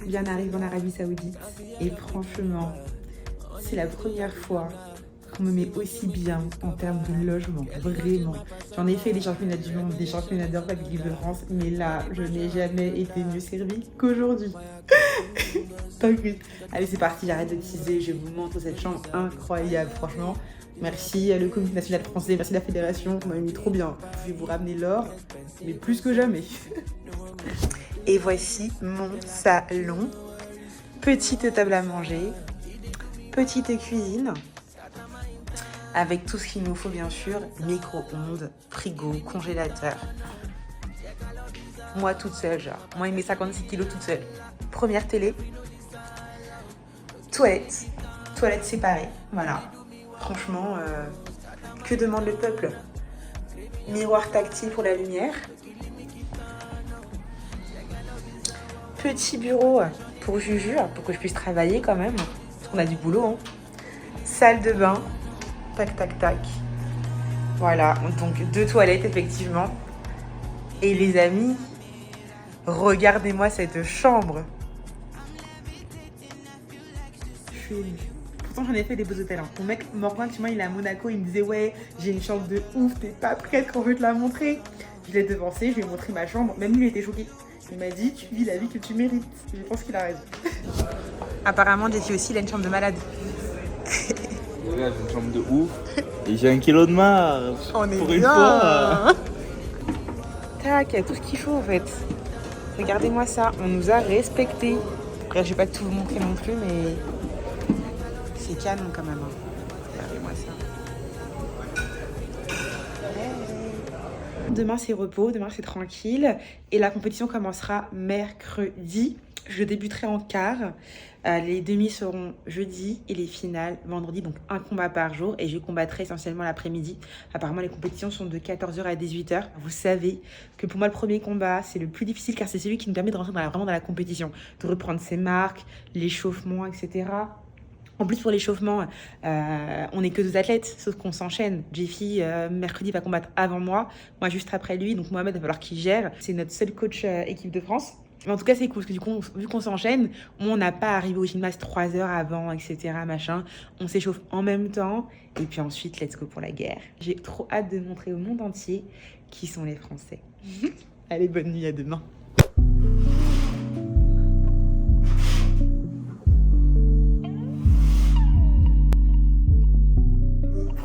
Bien arrive en Arabie Saoudite et franchement, c'est la première fois qu'on me met aussi bien en termes de logement, vraiment. J'en ai fait des championnats du monde, des championnats d'Europe avec l'équipe de France, mais là, je n'ai jamais été mieux servie qu'aujourd'hui. Donc oui. Allez, c'est parti, j'arrête de teaser, je vous montre cette chambre incroyable, franchement. Merci le comité national français, merci la fédération, vous m'avez mis trop bien. Je vais vous ramener l'or, mais plus que jamais. Et voici mon salon. Petite table à manger, petite cuisine, avec tout ce qu'il nous faut bien sûr, micro-ondes, frigo, congélateur. Moi toute seule, genre, moi et mes 56 kilos toute seule. Première télé, toilette séparée, voilà. Franchement, que demande le peuple? Miroir tactile pour la lumière. Petit bureau pour Juju, pour que je puisse travailler quand même, parce qu'on a du boulot. Hein. Salle de bain, tac, tac, tac. Voilà, donc 2 toilettes effectivement. Et les amis, regardez-moi cette chambre. Je suis émue. Pourtant j'en ai fait des beaux hôtels. Hein. Mon mec Morgan, tu vois, il est à Monaco, il me disait ouais, j'ai une chambre de ouf, t'es pas prête quand je veux te la montrer. Je l'ai devancé, je lui ai montré ma chambre, même lui il était choqué. Il m'a dit, tu vis la vie que tu mérites. Je pense qu'il a raison. Apparemment, Jessie aussi, il a une chambre de malade. J'ai une chambre de ouf. Et j'ai 1 kilo de marge. On est pour bien. Une fois. Tac, il y a tout ce qu'il faut en fait. Regardez-moi ça, on nous a respectés. Après, je vais pas tout vous montrer non plus, mais c'est canon quand même. Hein. Regardez-moi ça. Demain c'est repos, demain c'est tranquille et la compétition commencera mercredi. Je débuterai en quart. Les demi seront jeudi et les finales vendredi, donc un combat par jour et je combattrai essentiellement l'après-midi. Apparemment les compétitions sont de 14h à 18h. Vous savez que pour moi le premier combat c'est le plus difficile car c'est celui qui nous permet de rentrer vraiment dans la compétition, de reprendre ses marques, l'échauffement, etc. En plus, pour l'échauffement, on n'est que 2 athlètes, sauf qu'on s'enchaîne. Jeffy, mercredi, va combattre avant moi juste après lui. Donc Mohamed, il va falloir qu'il gère. C'est notre seul coach équipe de France. Mais en tout cas, c'est cool, parce que du coup, vu qu'on s'enchaîne, on n'a pas arrivé au gymnase 3 heures avant, etc. Machin. On s'échauffe en même temps. Et puis ensuite, let's go pour la guerre. J'ai trop hâte de montrer au monde entier qui sont les Français. Allez, bonne nuit, à demain.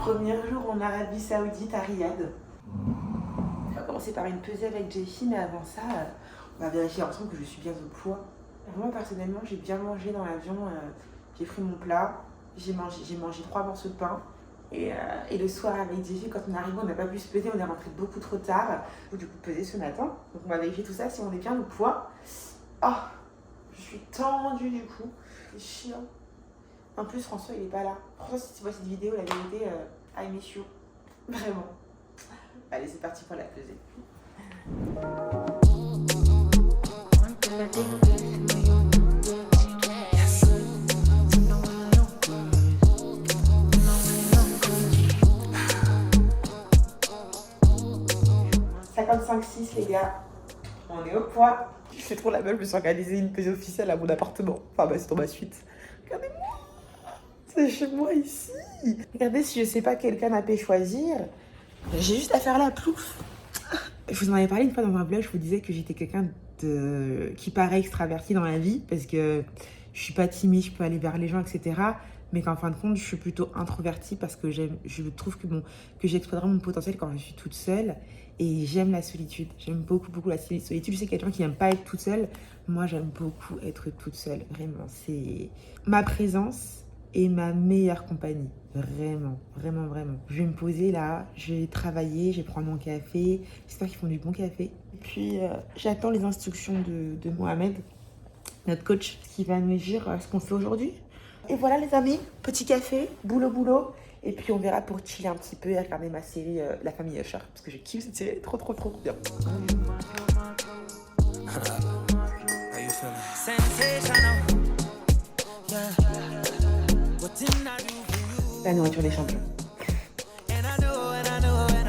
Premier jour en Arabie Saoudite à Riyad. On va commencer par une pesée avec Jeffy, mais avant ça, on va vérifier ensemble que je suis bien au poids. Moi personnellement, j'ai bien mangé dans l'avion. J'ai pris mon plat, j'ai mangé 3 morceaux de pain. Et le soir avec Jeffy, quand on est arrivé, on n'a pas pu se peser, on est rentré beaucoup trop tard. Du coup, peser ce matin. Donc on va vérifier tout ça si on est bien au poids. Oh, je suis tendue du coup. C'est chiant. En plus, François, il est pas là. François, si tu vois cette vidéo, la vérité, I miss you. Vraiment. Allez, c'est parti pour la pesée. « 55,6 les gars. On est au poids. Je fais trop la meuf, je me suis organisée une pesée officielle à mon appartement. Enfin, bah, c'est dans ma suite. Regardez-moi. C'est chez moi ici. Regardez, si je sais pas quel canapé choisir, j'ai juste à faire la plouf. Je vous en avais parlé une fois dans un vlog, je vous disais que j'étais quelqu'un qui paraît extraverti dans la vie parce que je suis pas timide, je peux aller vers les gens, etc. Mais qu'en fin de compte, je suis plutôt introvertie parce que je trouve que j'exploiterai mon potentiel quand je suis toute seule. Et j'aime la solitude. J'aime beaucoup, beaucoup la solitude. Je sais qu'il y a des gens qui n'aiment pas être toute seule. Moi, j'aime beaucoup être toute seule. Vraiment, c'est ma présence et ma meilleure compagnie. Vraiment, vraiment, vraiment. Je vais me poser là, je vais travailler, je vais prendre mon café. J'espère qu'ils font du bon café. Et puis, j'attends les instructions de Mohamed, notre coach, qui va nous dire ce qu'on fait aujourd'hui. Et voilà les amis, petit café, boulot. Et puis on verra pour chiller un petit peu et regarder ma série La Famille Usher. Parce que je kiffe cette série, elle est trop bien. La nourriture des champions.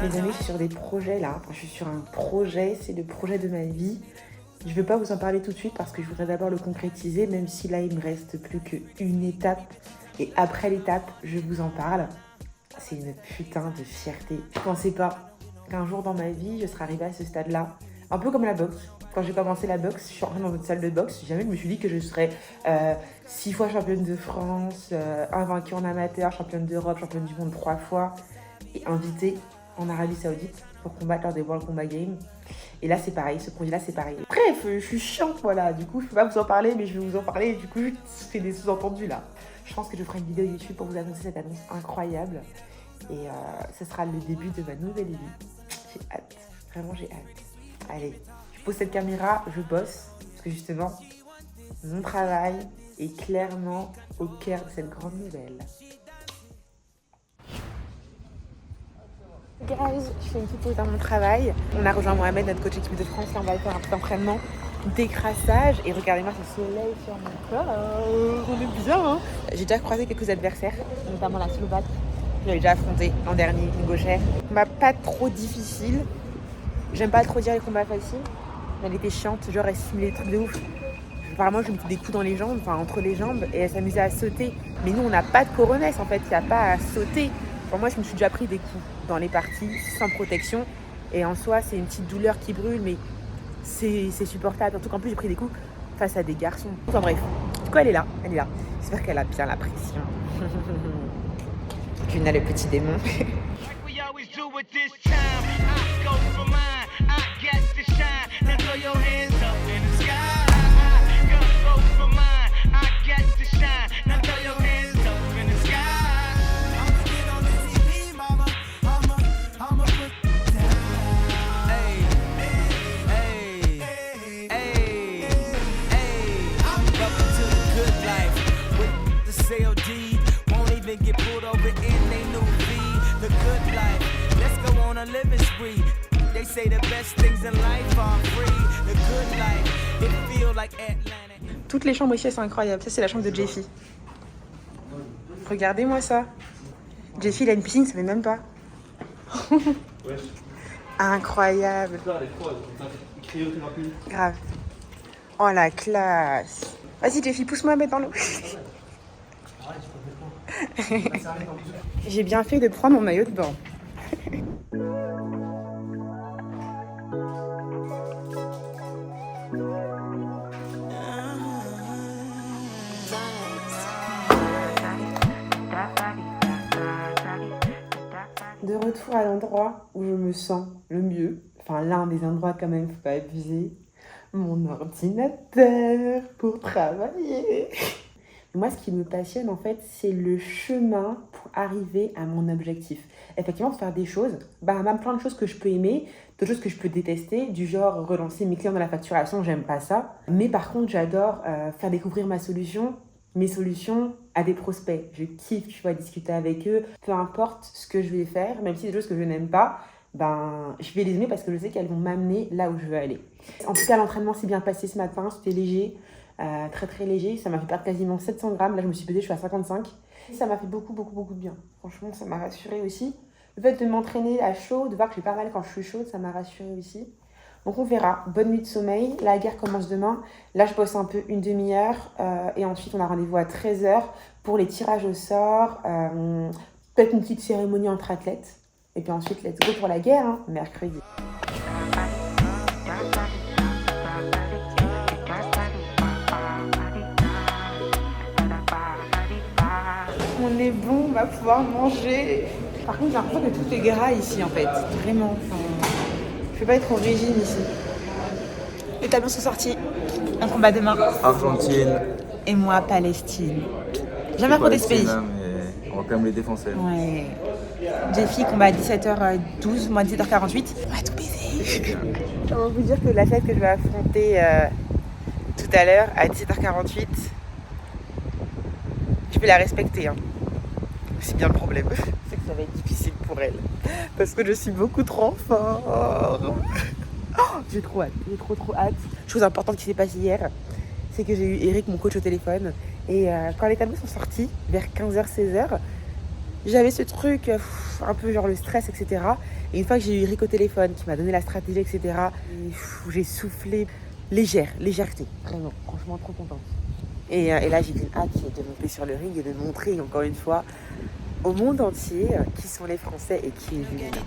Les amis, je suis sur des projets là. Enfin, je suis sur un projet, c'est le projet de ma vie. Je ne vais pas vous en parler tout de suite parce que je voudrais d'abord le concrétiser, même si là, il me reste plus qu'une étape. Et après l'étape, je vous en parle. C'est une putain de fierté. Je pensais pas qu'un jour dans ma vie, je serais arrivée à ce stade-là. Un peu comme la boxe. Quand j'ai commencé la boxe, je suis rentrée dans une salle de boxe. Jamais je me suis dit que je serais 6 fois championne de France, invaincue en amateur, championne d'Europe, championne du monde 3 fois, et invitée en Arabie Saoudite pour combattre lors des World Combat Games. Et là, c'est pareil, ce projet-là, c'est pareil. Bref, je suis chiante, voilà. Du coup, je peux pas vous en parler, mais je vais vous en parler. Et du coup, je fais des sous-entendus, là. Je pense que je ferai une vidéo YouTube pour vous annoncer cette annonce incroyable. Et ce sera le début de ma nouvelle vie. J'ai hâte. Vraiment, j'ai hâte. Allez, je pose cette caméra, je bosse. Parce que justement, mon travail est clairement au cœur de cette grande nouvelle. Guys, je fais une petite pause dans mon travail. On a rejoint Mohamed, notre coach équipe de France. Là, on va faire un petit entraînement d'écrassage. Et regardez-moi ce soleil sur mon corps. On est bien, hein. J'ai déjà croisé quelques adversaires, notamment la Slovaque. Je l'avais déjà affronté l'an dernier, une gauchère. Combat pas trop difficile. J'aime pas trop dire les combats faciles. Elle était chiante, genre elle simulait des trucs de ouf. Apparemment, je me mettais des coups dans les jambes, enfin entre les jambes, et elle s'amusait à sauter. Mais nous, on n'a pas de coronesse en fait, il n'y a pas à sauter. Pour moi, je me suis déjà pris des coups dans les parties sans protection. Et en soi, c'est une petite douleur qui brûle, mais c'est supportable. Surtout qu'en plus, j'ai pris des coups face à des garçons. Enfin bref, du coup, elle est là. J'espère qu'elle a bien la pression. Juna, le petit démon. Toutes les chambres ici, elles sont incroyables. Ça, c'est la chambre de Jeffy. Regardez-moi ça. Jeffy, il a une piscine, ça fait même pas. Incroyable. Grave. Oh, la classe. Vas-y, Jeffy, pousse-moi à mettre dans l'eau. J'ai bien fait de prendre mon maillot de bain. De retour à l'endroit où je me sens le mieux, enfin l'un des endroits quand même, faut pas abuser, mon ordinateur pour travailler. Moi, ce qui me passionne en fait, c'est le chemin pour arriver à mon objectif. Effectivement, de faire des choses, même plein de choses que je peux aimer, d'autres choses que je peux détester, du genre relancer mes clients dans la facturation, j'aime pas ça. Mais par contre, j'adore faire découvrir mes solutions à des prospects. Je kiffe, tu vois, discuter avec eux. Peu importe ce que je vais faire, même si c'est des choses que je n'aime pas, je vais les aimer parce que je sais qu'elles vont m'amener là où je veux aller. En tout cas, l'entraînement s'est bien passé ce matin, c'était léger, très très léger. Ça m'a fait perdre quasiment 700 grammes. Là, je me suis pesée, je suis à 55. Ça m'a fait beaucoup de bien. Franchement, ça m'a rassurée aussi. Le fait de m'entraîner à chaud, de voir que j'ai pas mal quand je suis chaude, ça m'a rassurée aussi. Donc on verra. Bonne nuit de sommeil. La guerre commence demain. Là, je bosse un peu une demi-heure. Et ensuite, on a rendez-vous à 13h pour les tirages au sort. Peut-être une petite cérémonie entre athlètes. Et puis ensuite, let's go pour la guerre, hein, mercredi. On est bon, on va pouvoir manger. Par contre, j'ai l'impression que tout est gras ici, en fait. Vraiment. Je peux pas être au régime ici. Les tableaux sont sortis. Un combat demain. Argentine. Et moi, Palestine. Jamais pour des pays. Mais on va quand même les défoncer. Ouais. Jeffy, combat à 17h12, moi 17h48. On va tout baiser. Comment vous dire que la fête que je vais affronter tout à l'heure, à 17h48, je vais la respecter. Hein. C'est bien le problème. C'est que ça va être difficile pour elle. Parce que je suis beaucoup trop fort. J'ai trop hâte. J'ai trop hâte. Chose importante qui s'est passée hier, c'est que j'ai eu Eric, mon coach, au téléphone. Et quand les tableaux sont sortis, vers 15h, 16h, j'avais ce truc, un peu genre le stress, etc. Et une fois que j'ai eu Eric au téléphone, qui m'a donné la stratégie, etc., j'ai soufflé légèreté. Vraiment, franchement, trop contente. Et là, j'ai une hâte de monter sur le ring et de montrer encore une fois au monde entier qui sont les Français et qui est Julina.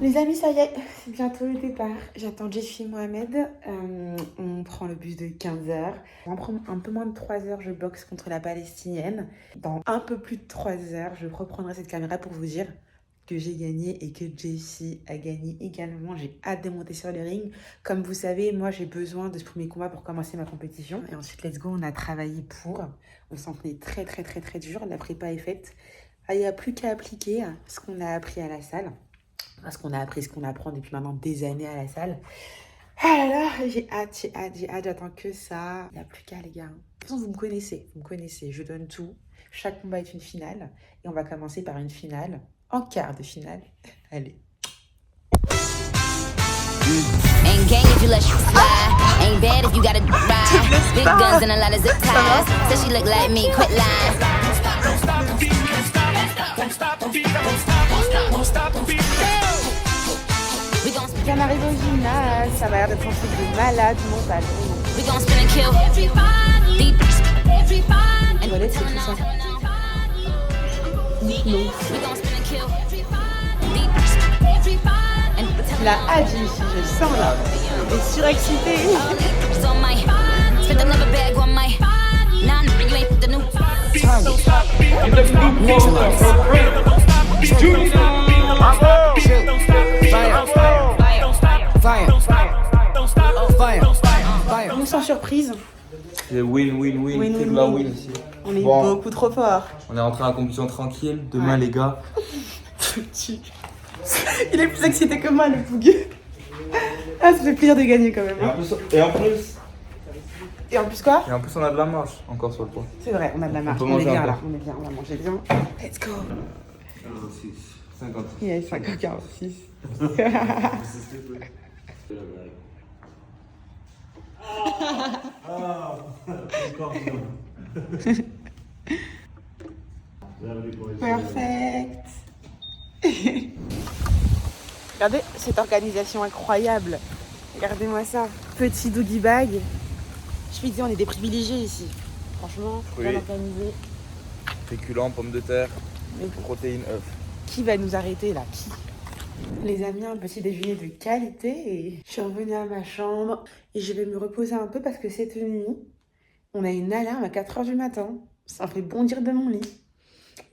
Les amis, ça y est, c'est bientôt le départ. J'attends Jessie Mohamed. On prend le bus de 15h. On prend un peu moins de 3h, je boxe contre la Palestinienne. Dans un peu plus de 3h, je reprendrai cette caméra pour vous dire que j'ai gagné et que Jessie a gagné également. J'ai hâte de monter sur le ring. Comme vous savez, moi j'ai besoin de ce premier combat pour commencer ma compétition. Et ensuite, let's go, on a travaillé pour. On s'en tenait très dur. La prépa est faite. Il n'y a plus qu'à appliquer ce qu'on a appris à la salle. Parce qu'on a appris ce qu'on apprend depuis maintenant des années à la salle. Ah là là, j'ai hâte, j'attends que ça. Il n'y a plus qu'à, les gars. De toute façon, vous me connaissez, je donne tout. Chaque combat est une finale. Et on va commencer par une finale, en quart de finale. Allez. Ain't gang if you let you fly. Ain't bad if you gotta ride. Big guns and a lot of zip ties. Said she look like me, quit lying. Bien arrivé au gymnase, ça va l'air d'être un truc de malade mental. We gon' spin and kill. Voilà, c'est tout ça. We gon' spin and kill. La hâte ici, je sens là. Elle est surexcitée. So my spend another bag on my. Nah, you ain't the new target. On sans surprise. C'est win-win-win, Win, que de win, la win. win ici. On est Bon. beaucoup trop fort. On est rentré à la compétition tranquille. Demain, Ouais. les gars. Il est plus excité que moi, le pouguet. Ah, ça fait plaisir de gagner quand même. Et en Hein. plus, Et en plus quoi? on a de la marge encore sur le point. C'est vrai, on a de la marge. peut On est manger bien un là, peu. on est bien, on va manger bien. Let's go. 50. Il y a 5h46. Perfect. Regardez cette organisation incroyable. Regardez-moi ça. Petit doggy bag. Je me dis, on est des privilégiés ici. Franchement, Oui. bien organisé. Féculents, pommes de terre, Mais protéines, œufs. qui va nous arrêter là? Qui? Les amis, un petit déjeuner de qualité et je suis revenue à ma chambre et je vais me reposer un peu parce que cette nuit, on a une alarme à 4h du matin. Ça me fait bondir de mon lit.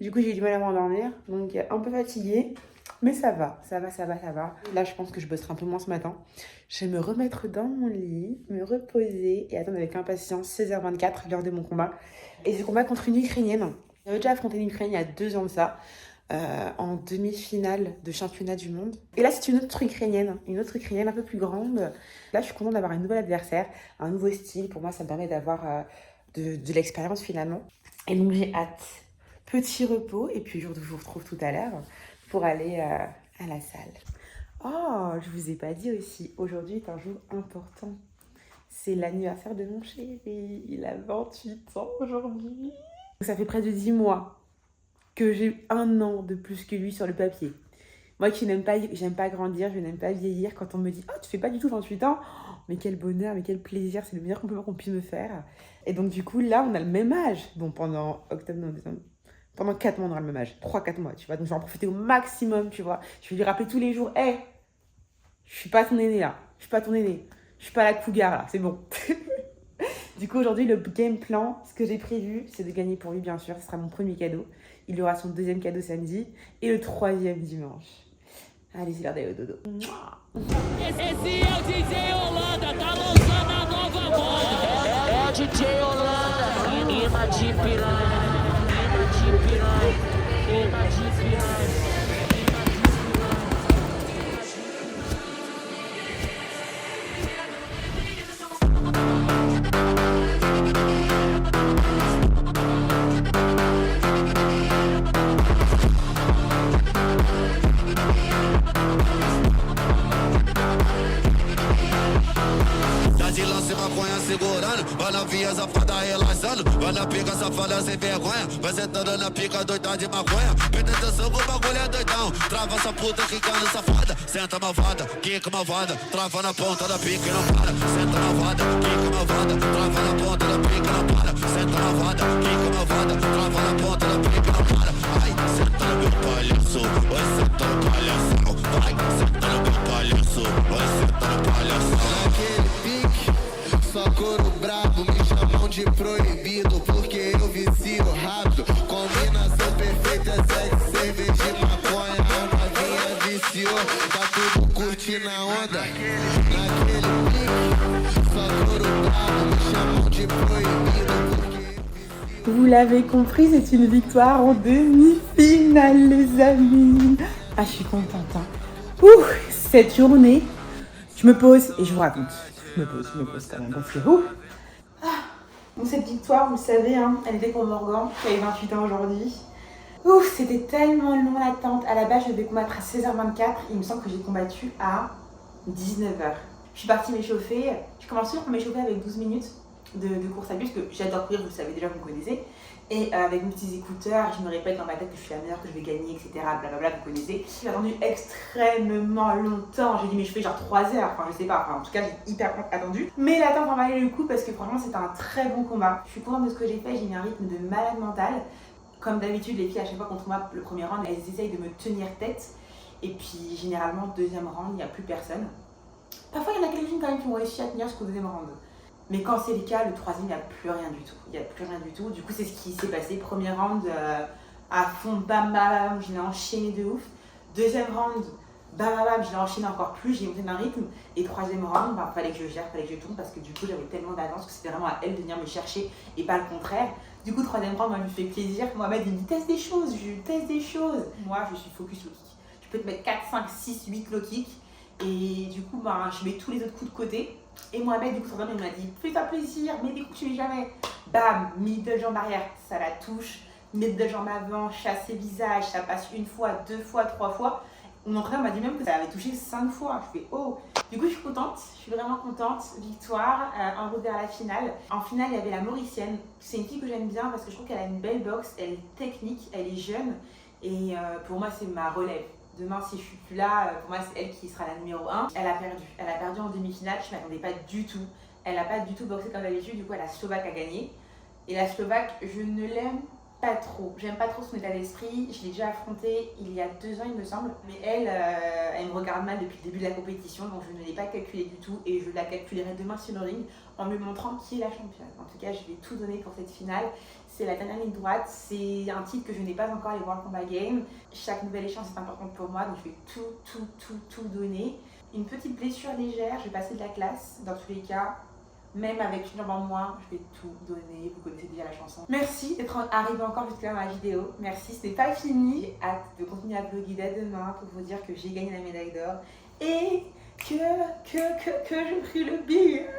Du coup, j'ai du mal à m'endormir, donc un peu fatiguée, mais ça va. Là, je pense que je bosserai un peu moins ce matin. Je vais me remettre dans mon lit, me reposer et attendre avec impatience 16h24, l'heure de mon combat. Et ce combat contre une Ukrainienne. J'avais déjà affronté une Ukrainienne il y a 2 ans de ça. En demi-finale de championnat du monde. Et là, c'est une autre Ukrainienne un peu plus grande. Là, je suis contente d'avoir un nouvel adversaire, un nouveau style. Pour moi, ça me permet d'avoir de l'expérience finalement. Et donc, j'ai hâte. Petit repos, et puis je vous retrouve tout à l'heure pour aller à la salle. Oh, je vous ai pas dit aussi, aujourd'hui est un jour important. C'est l'anniversaire de mon chéri. Il a 28 ans aujourd'hui. Ça fait près de 10 mois que j'ai 1 an de plus que lui sur le papier. Moi qui j'aime pas grandir, je n'aime pas vieillir. Quand on me dit « Oh, tu fais pas du tout 28 ans !» Mais quel bonheur, mais quel plaisir, c'est le meilleur compliment qu'on puisse me faire. Et donc du coup, là, on a le même âge. Bon, pendant octobre, novembre, décembre, pendant 4 mois, on aura le même âge. 3-4 mois, tu vois. Donc je vais en profiter au maximum, tu vois. Je vais lui rappeler tous les jours « Hey, je suis pas ton aîné là. Je suis pas ton aîné. Je suis pas la cougar là, c'est bon. » Du coup, aujourd'hui, le game plan, ce que j'ai prévu, c'est de gagner pour lui, bien sûr. Ce sera mon premier cadeau. Il aura son 2e cadeau samedi et le 3e dimanche. Allez, c'est l'heure d'aller au dodo. Esse é o DJ Holanda, tá lançando a nova moda. É o DJ Holanda, imã de piranha, imã de piranha, imã de piranha. novinha safada relaxando. Vai na pica safada sem vergonha. Vai sentando na pica doida de maconha. Presta atenção que o bagulho é doidão. Trava essa puta quicando safada. Senta malvada, quica malvada. Trava na ponta da pica e não para. Senta malvada, quica malvada. Trava na ponta da pica e não para. Senta malvada, quica malvada. Trava na ponta da pica e não para. Ai, senta no meu palhaço. Vai senta no palhação. Vai, senta no meu palhaço. Vai senta no palhação. Naquele pique, só couro brabo. Me chamam de proibido porque eu vicio rápido. Combinação perfeita, sexo, cerveja e maconha. A novinha viciou, tá tudo curtindo a onda. Naquele pique, só couro brabo. Me chamam de proibido porque... Vous l'avez compris, c'est une victoire en demi-finale, les amis. Ah, je suis contente. Hein. Ouh, cette journée, je me pose et je vous raconte. Je me pose quand même parce que... Ah. Bon, cette victoire, vous le savez, hein, elle était pour Morgan, qui a 28 ans aujourd'hui. Ouh, c'était tellement long l'attente. À la base, je devais combattre à 16h24. Il me semble que j'ai combattu à 19h. Je suis partie m'échauffer. Je commençais par m'échauffer avec 12 minutes de course à pied, parce que j'adore courir, vous le savez déjà, vous me connaissez. Et avec mes petits écouteurs, je me répète dans ma tête que je suis la meilleure, que je vais gagner, etc. Blablabla, vous connaissez. J'ai attendu extrêmement longtemps. J'ai dû m'échauffer genre 3 heures. Enfin, je sais pas. Enfin, en tout cas, j'ai hyper attendu. Mais l'attente en valait le coup parce que franchement, c'était un très bon combat. Je suis contente de ce que j'ai fait. J'ai mis un rythme de malade mental. Comme d'habitude, les filles, à chaque fois contre moi, le premier round, elles essayent de me tenir tête. Et puis, généralement, deuxième round, il n'y a plus personne. Parfois, il y en a quelques-unes quand même qui ont réussi à tenir jusqu'au deuxième round. Mais quand c'est le cas, le troisième, il n'y a plus rien du tout. Il n'y a plus rien du tout. Du coup, c'est ce qui s'est passé. Premier round, à fond, bam, bam, je l'ai enchaîné de ouf. Deuxième round, bam, bam, bam, je l'ai enchaîné encore plus, j'ai monté d'un rythme. Et troisième round, bah, fallait que je gère, fallait que je tourne parce que du coup, j'avais tellement d'avance que c'était vraiment à elle de venir me chercher et pas le contraire. Du coup, troisième round, moi, je me fais plaisir. Mohamed, il me dit teste des choses, je teste des choses. Moi, je suis focus low kick. Je peux te mettre 4, 5, 6, 8 low kick. Et du coup, bah, je mets tous les autres coups de côté. Et Mohamed, du coup, il m'a dit fais-toi plaisir, mets des coups que tu mets jamais. Bam, middle jambe arrière, ça la touche. Middle jambe avant, chassé visage, ça passe une fois, 2 fois, 3 fois. Mon entraîneur m'a dit même que ça avait touché 5 fois. Je fais oh. Du coup, je suis contente, je suis vraiment contente. Victoire, en route vers la finale. En finale, il y avait la Mauricienne. C'est une fille que j'aime bien parce que je trouve qu'elle a une belle boxe, elle est technique, elle est jeune. Et pour moi, c'est ma relève. Demain, si je suis plus là, pour moi, c'est elle qui sera la numéro 1. Elle a perdu en demi-finale, je ne m'attendais pas du tout. Elle n'a pas du tout boxé comme d'habitude, du coup, la Slovaque a gagné. Et la Slovaque, je ne l'aime pas trop. J'aime pas trop son état d'esprit. Je l'ai déjà affrontée il y a 2 ans, il me semble. Mais elle me regarde mal depuis le début de la compétition, donc je ne l'ai pas calculée du tout. Et je la calculerai demain sur le ring en me montrant qui est la championne. En tout cas, je vais tout donner pour cette finale. C'est la dernière ligne droite. C'est un titre que je n'ai pas encore les World Combat Games. Chaque nouvelle échéance est importante pour moi, donc je vais tout donner. Une petite blessure légère, je vais passer de la classe. Dans tous les cas, même avec une jambe en moins, je vais tout donner. Vous connaissez déjà la chanson. Merci d'être arrivé encore jusqu'à ma vidéo. Merci, ce n'est pas fini. J'ai hâte de continuer à vlogger dès demain pour vous dire que j'ai gagné la médaille d'or et que j'ai pris le billet.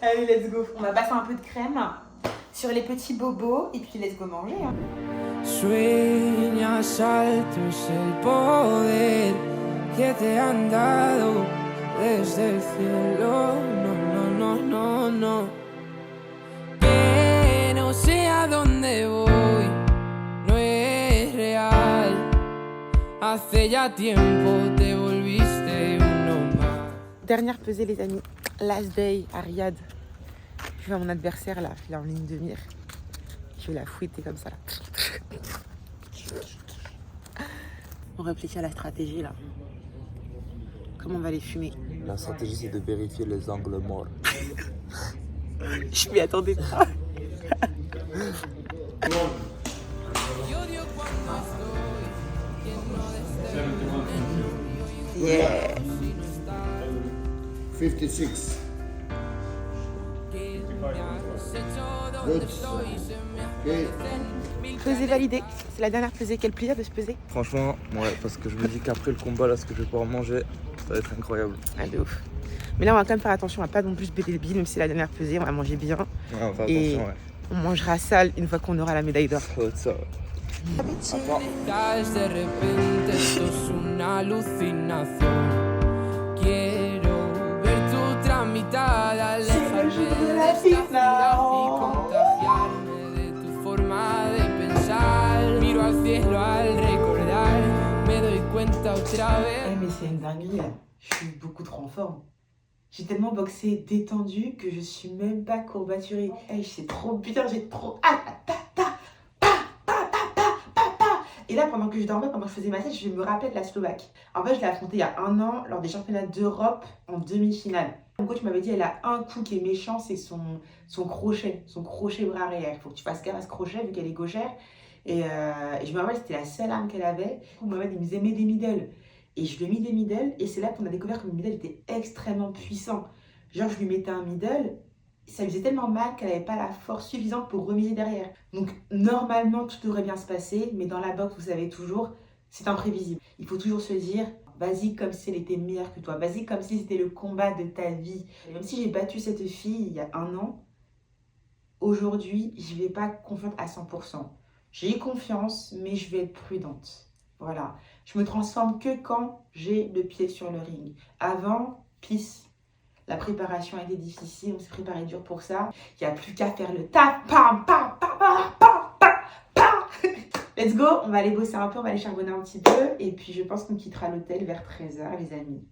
Allez, let's go. On va passer un peu de crème sur les petits bobos et puis let's go manger. Hein. Sueñas alto es el poder que te han dado desde el cielo. No. Que no sé a dónde voy, no es real. Hace ya tiempo te volviste uno más. Dernière pesée, les amis. Last day à Riyad. Je vois mon adversaire là, il est en ligne de mire. Je vais la fouetter comme ça là. On réfléchit à la stratégie là. Comment on va les fumer? La stratégie, c'est de vérifier les angles morts. Je m'y attendais pas. Yeah. 56. Good. Okay. Pesée validée. C'est la dernière pesée. Quel plaisir de se peser. Franchement, ouais, parce que je me dis qu'après le combat, là, ce que je vais pouvoir manger, ça va être incroyable. Ah, de ouf. Mais là, on va quand même faire attention à pas non plus se péter le bide, même si c'est la dernière pesée. On va manger bien. Ouais, on va faire Et attention, ouais. on mangera sale une fois qu'on aura la médaille d'or. Ça va être ça, ouais. De repente esto es una alucinación. Quiero ver tu trámite. mitad, alejarme el show de de la esta ciudad ciudad. y contagiarme de tu forma de pensar. Miro al cielo al recordar, me doy cuenta otra vez. Mais c'est une dinguerie là, je suis beaucoup trop en forme. J'ai tellement boxé détendu que je suis même pas courbaturée. Hey, c'est trop bien, j'ai trop hâte. Et là, pendant que je dormais, pendant que je faisais ma tête, je me rappelais de la Slovaque. En fait, je l'ai affrontée il y a 1 an lors des championnats d'Europe en demi-finale. Mon coach m'avait dit, elle a un coup qui est méchant, c'est son crochet bras arrière. Il faut que tu fasses gaffe à ce crochet vu qu'elle est gauchère. Et je me rappelle, c'était la seule arme qu'elle avait. Mohamed, il me disait, mets des middle. Et je lui ai mis des middle. Et c'est là qu'on a découvert que le middle était extrêmement puissant. Genre, je lui mettais un middle. Ça lui faisait tellement mal qu'elle n'avait pas la force suffisante pour remiser derrière. Donc normalement tout devrait bien se passer, mais dans la boxe vous savez toujours, c'est imprévisible. Il faut toujours se dire, vas-y comme si elle était meilleure que toi, vas-y comme si c'était le combat de ta vie. Et même si j'ai battu cette fille il y a 1 an, aujourd'hui je ne vais pas confiante à 100%. J'ai confiance, mais je vais être prudente. Voilà, je me transforme que quand j'ai le pied sur le ring. Avant, peace. La préparation a été difficile, on s'est préparé dur pour ça. Il n'y a plus qu'à faire le tap, pam, pam, pam, pam, pam, pam, pam. Let's go, on va aller bosser un peu, on va aller charbonner un petit peu. Et puis je pense qu'on quittera l'hôtel vers 13h, les amis.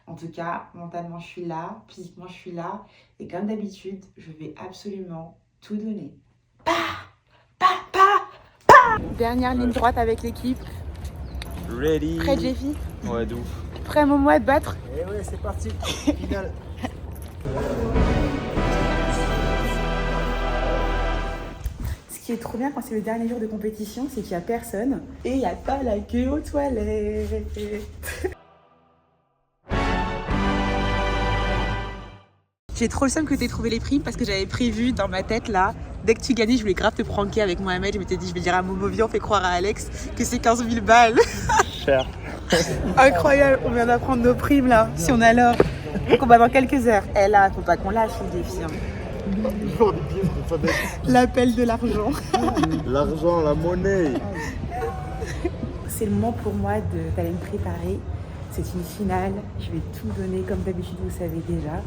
En tout cas, mentalement je suis là, physiquement je suis là. Et comme d'habitude, je vais absolument tout donner. Pa, pa, pa, pa. Dernière ligne droite avec l'équipe. Ready. Prêt, Jeffy? Ouais, de ouf. Prêt, Momo, à te battre? Et ouais, c'est parti. Finale. Ce qui est trop bien quand c'est le dernier jour de compétition, c'est qu'il n'y a personne et il n'y a pas la queue aux toilettes. J'ai trop le seum que tu aies trouvé les primes parce que j'avais prévu dans ma tête là, dès que tu gagnais, je voulais grave te pranker avec Mohamed. Je m'étais dit, je vais dire à Momo, viens, on fait croire à Alex que c'est 15 000 balles. Cher. Incroyable, on vient d'apprendre nos primes là, si on a l'or. Donc on va dans quelques heures. Eh là, faut pas qu'on lâche les défis. L'appel de l'argent. L'argent, la monnaie. C'est le moment pour moi d'aller me préparer. C'est une finale, je vais tout donner comme d'habitude, vous savez déjà.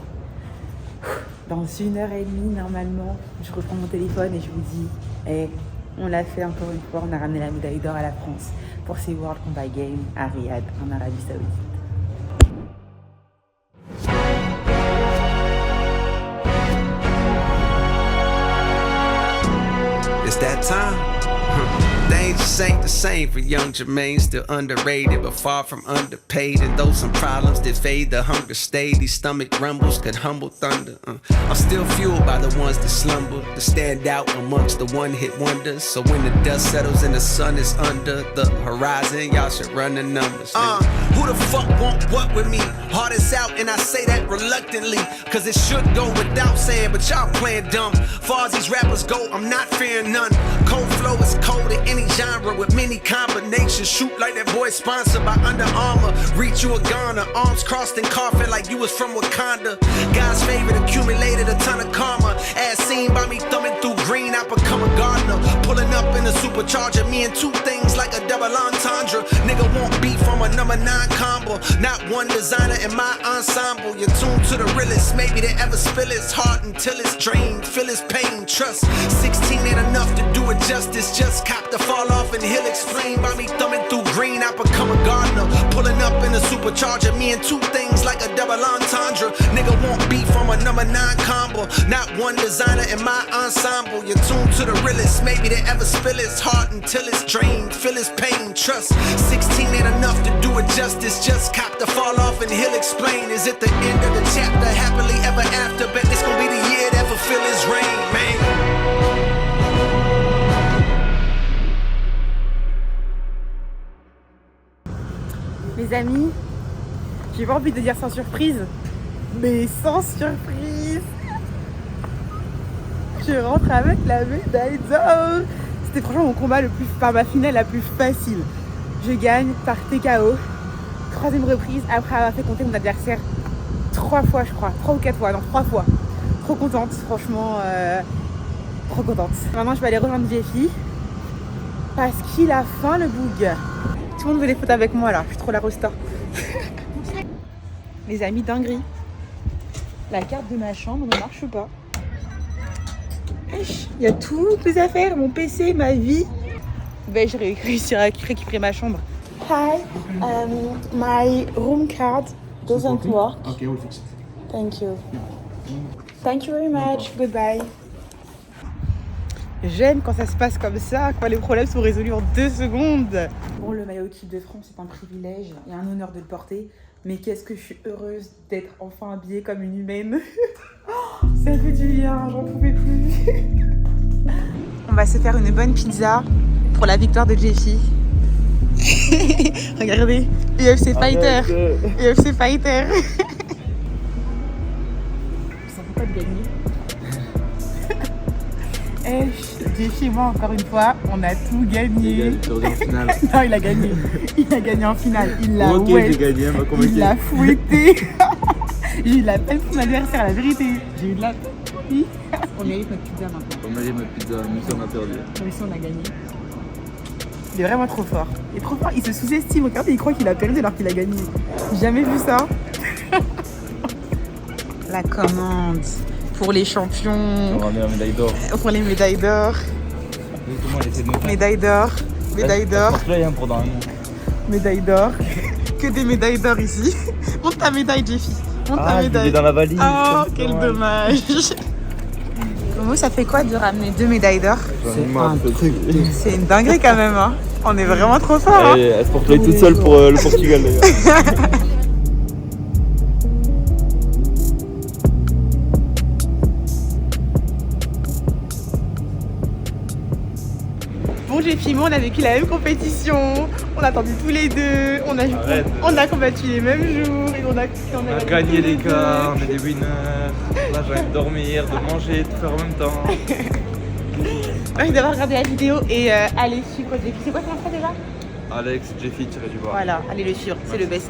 Dans 1h30 normalement, je reprends mon téléphone et je vous dis, hey, on l'a fait encore une fois, on a ramené la médaille d'or à la France pour ces World Combat Games à Riyad, en Arabie Saoudite. It's that time. Things just ain't the same for young Jermaine, still underrated, but far from underpaid. And though some problems did fade, the hunger stayed. These stomach rumbles could humble thunder. I'm still fueled by the ones that slumber, to stand out amongst the one-hit wonders. So when the dust settles and the sun is under the horizon, y'all should run the numbers. Who the fuck want what with me? Heart is out and I say that reluctantly, cause it should go without saying, but y'all playing dumb. Far as these rappers go, I'm not fearing none. Cold flow is cold in any genre with many combinations. Shoot like that boy sponsored by Under Armour. Reach you a goner, arms crossed and coughing like you was from Wakanda. God's favorite accumulated a ton of karma. As seen by me thumbing through green, I become a gardener. Pulling up in a supercharger, me and two things like a double entendre. Nigga won't beef from a number 9 combo. Not one designer in my ensemble. You're tuned to the realest, maybe they ever spill his heart until it's drained. Feel his pain, trust 16 ain't enough to do it justice. Just cop the fall off and he'll explain. By me thumbing through green, I become a gardener. Pulling up in a supercharger, me and two things like a double entendre. Nigga won't beef from a number 9 combo. Not one designer in my ensemble. You're tuned to the realest, maybe they ever spill his heart until it's drained. Feel his pain, trust 16 ain't enough to do it justice. Just cop the fall off and he'll explain. Is it the end of the chapter? Happily ever after? Bet this gon' be the year that fulfill his reign, man. Les amis, j'ai pas envie de dire sans surprise, mais sans surprise, je rentre avec la médaille d'or. C'était franchement mon combat le plus, ma finale la plus facile. Je gagne par TKO, 3e reprise après avoir fait compter mon adversaire 3 fois je crois, 3 ou 4 fois, non 3 fois. Trop contente, franchement, trop contente. Maintenant je vais aller rejoindre Jeffy parce qu'il a faim le boug. Tout le monde veut des photos avec moi là, je suis trop la rosta. Les amis, dinguerie. La carte de ma chambre ne marche pas. Il y a toutes mes affaires, mon PC, ma vie. Ben, j'ai réussi à récupérer ma chambre. Hi, my room card doesn't work. Okay, we'll fix it. Thank you. Thank you very much. Goodbye. J'aime quand ça se passe comme ça, quand les problèmes sont résolus en 2 secondes. Bon, le maillot équipe de France, c'est un privilège et un honneur de le porter. Mais qu'est-ce que je suis heureuse d'être enfin habillée comme une humaine. Oh, ça fait du bien, j'en pouvais plus. On va se faire une bonne pizza pour la victoire de Jeffy. Regardez, UFC Fighter. UFC Fighter. Ça peut pas de gagner. Jeffy et moi, encore une fois, on a tout gagné. En finale. Non, il a gagné. Il a gagné en finale. Il l'a Ok, j'ai gagné, m'a convaincu. Il l'a fouetté. J'ai eu de la peine pour mon adversaire, la vérité. J'ai eu de la peine pour lui. On mérite notre pizza maintenant. On mérite notre pizza, nous sommes a perdu. Nous aussi, on a gagné. Il est vraiment trop fort. Il est trop fort. Il se sous-estime. Regardez, il croit qu'il a perdu alors qu'il a gagné. J'ai jamais vu ça. La commande pour les champions. On va ramener la médaille d'or. Pour les médailles d'or. Médaille d'or. Médaille d'or. Pour dans un an. Médaille d'or. Que des médailles d'or ici. Monte ta médaille, Jeffy. Monte ta médaille. Dans la valise. Oh, quel dommage. Momo, ça fait quoi de ramener 2 médailles d'or? C'est une dinguerie quand même. Hein. On est vraiment trop fort. Hein. Elle se porterait toute seule pour le Portugal d'ailleurs. Bon, Jeffy et moi, on a vécu la même compétition. On a attendu tous les deux. On a combattu les mêmes jours. Et on a Gagné les gars, on est des winners. Là j'ai envie de dormir, de manger, de tout faire en même temps. Merci d'avoir regardé la vidéo et allez suivre Jeffy. C'est quoi ton nom déjà? Alex, Jeffy, tiré du bas. Voilà, allez le suivre, c'est le best.